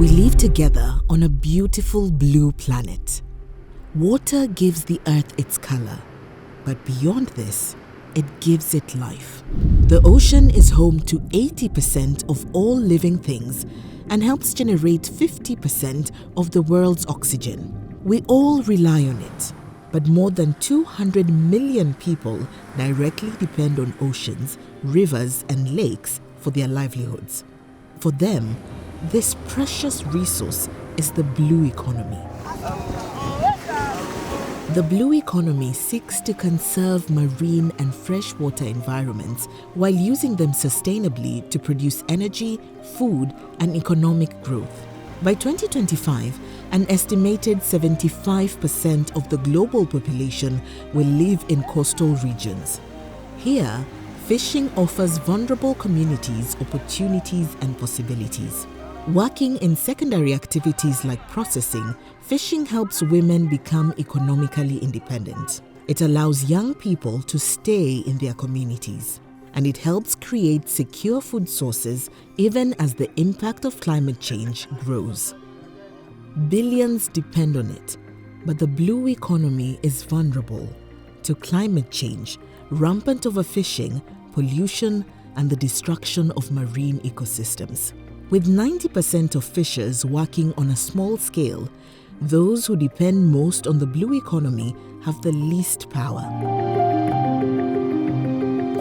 We live together on a beautiful blue planet. Water gives the earth its color, but beyond this, it gives it life. The ocean is home to 80% of all living things and helps generate 50% of the world's oxygen. We all rely on it, but more than 200 million people directly depend on oceans, rivers, and lakes for their livelihoods. For them, this precious resource is the blue economy. The blue economy seeks to conserve marine and freshwater environments while using them sustainably to produce energy, food, and economic growth. By 2025, an estimated 75% of the global population will live in coastal regions. Here, fishing offers vulnerable communities opportunities and possibilities. Working in secondary activities like processing, fishing helps women become economically independent. It allows young people to stay in their communities, and it helps create secure food sources even as the impact of climate change grows. Billions depend on it, but the blue economy is vulnerable to climate change, rampant overfishing, pollution, and the destruction of marine ecosystems. With 90% of fishers working on a small scale, those who depend most on the blue economy have the least power.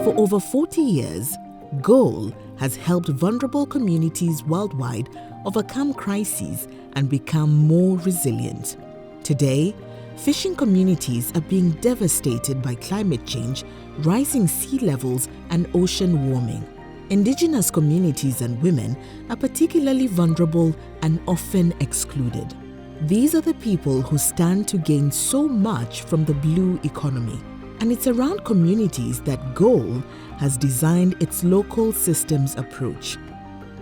For over 40 years, GOAL has helped vulnerable communities worldwide overcome crises and become more resilient. Today, fishing communities are being devastated by climate change, rising sea levels, and ocean warming. Indigenous communities and women are particularly vulnerable and often excluded. These are the people who stand to gain so much from the blue economy. And it's around communities that GOAL has designed its local systems approach.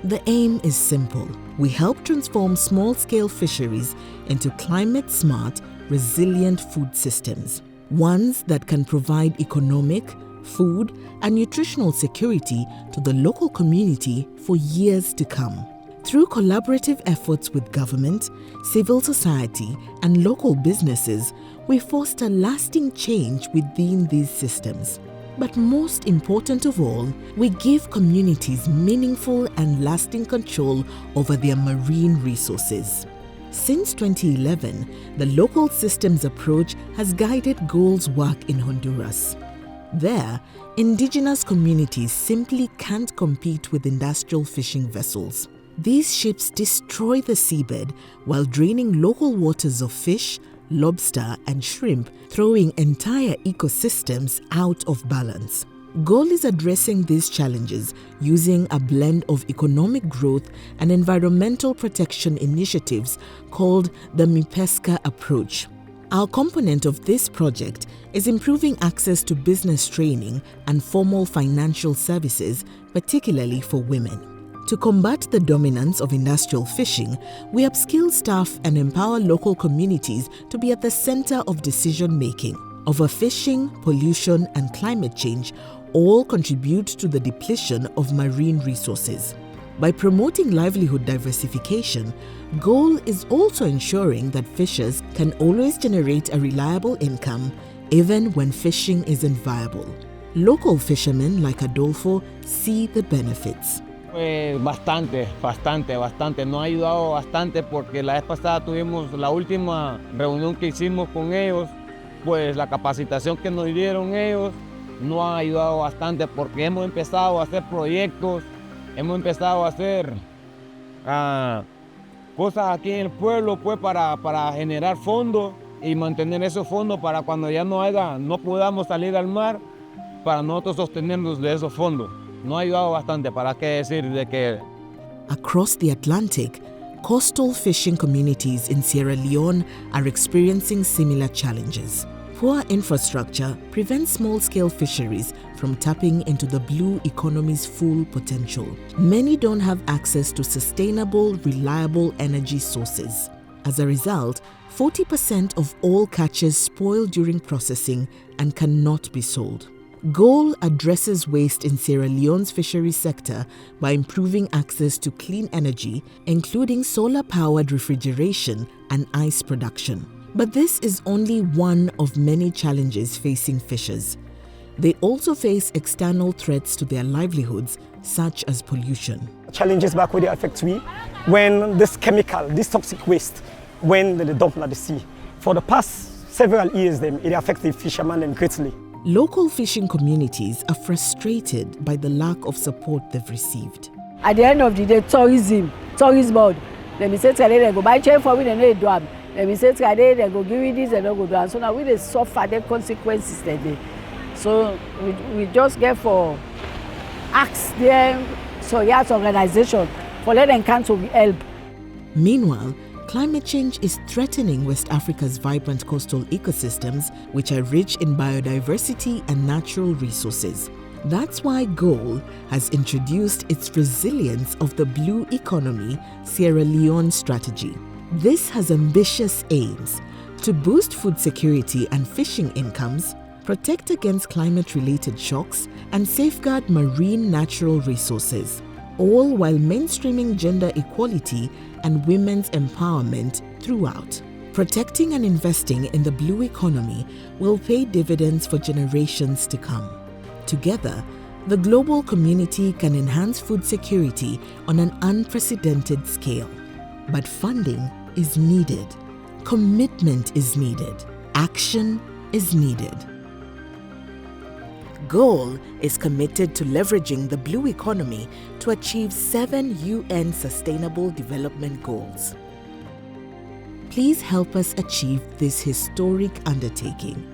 The aim is simple. We help transform small-scale fisheries into climate-smart, resilient food systems, ones that can provide economic, food, and nutritional security to the local community for years to come. Through collaborative efforts with government, civil society, and local businesses, we foster lasting change within these systems. But most important of all, we give communities meaningful and lasting control over their marine resources. Since 2011, the local systems approach has guided GOAL's work in Honduras. There, indigenous communities simply can't compete with industrial fishing vessels. These ships destroy the seabed while draining local waters of fish, lobster, and shrimp, throwing entire ecosystems out of balance. GOAL is addressing these challenges using a blend of economic growth and environmental protection initiatives called the MIPESCA approach. Our component of this project is improving access to business training and formal financial services, particularly for women. To combat the dominance of industrial fishing, we upskill staff and empower local communities to be at the center of decision-making. Overfishing, pollution, and climate change all contribute to the depletion of marine resources. By promoting livelihood diversification, GOAL is also ensuring that fishers can always generate a reliable income even when fishing isn't viable. Local fishermen like Adolfo see the benefits. Bastante. Nos ha ayudado bastante porque la vez pasada tuvimos la última reunión que hicimos con ellos, pues la capacitación que nos dieron ellos nos ha ayudado bastante porque hemos empezado a hacer proyectos, hemos empezado a hacer cosas aquí en el pueblo pues para generar fondos y mantener esos fondos para cuando ya no podamos salir al mar, para nosotros sostenernos de esos fondos. Nos ha ayudado bastante, para qué decir de que... Across the Atlantic, coastal fishing communities in Sierra Leone are experiencing similar challenges. Poor infrastructure prevents small-scale fisheries from tapping into the blue economy's full potential. Many don't have access to sustainable, reliable energy sources. As a result, 40% of all catches spoil during processing and cannot be sold. GOAL addresses waste in Sierra Leone's fisheries sector by improving access to clean energy, including solar-powered refrigeration and ice production. But this is only one of many challenges facing fishers. They also face external threats to their livelihoods, such as pollution. Challenges back where they affect we when this chemical, this toxic waste, when they dump in the sea. For the past several years, it affects the fishermen greatly. Local fishing communities are frustrated by the lack of support they've received. At the end of the day, tourism board. Let me say they go buy chain for me, they know do am. Let me say they go give me this, they don't go do am. So now we dey suffer the consequences that So we just get for ask them so yes organization for let them come to help. Meanwhile, climate change is threatening West Africa's vibrant coastal ecosystems, which are rich in biodiversity and natural resources. That's why GOAL has introduced its Resilience of the Blue Economy Sierra Leone strategy. This has ambitious aims to boost food security and fishing incomes, protect against climate-related shocks, and safeguard marine natural resources, all while mainstreaming gender equality and women's empowerment throughout. Protecting and investing in the blue economy will pay dividends for generations to come. Together, the global community can enhance food security on an unprecedented scale. But funding is needed, commitment is needed, action is needed. GOAL is committed to leveraging the blue economy to achieve 7 UN Sustainable Development Goals. Please help us achieve this historic undertaking.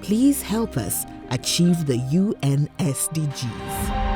Please help us achieve the UN SDGs.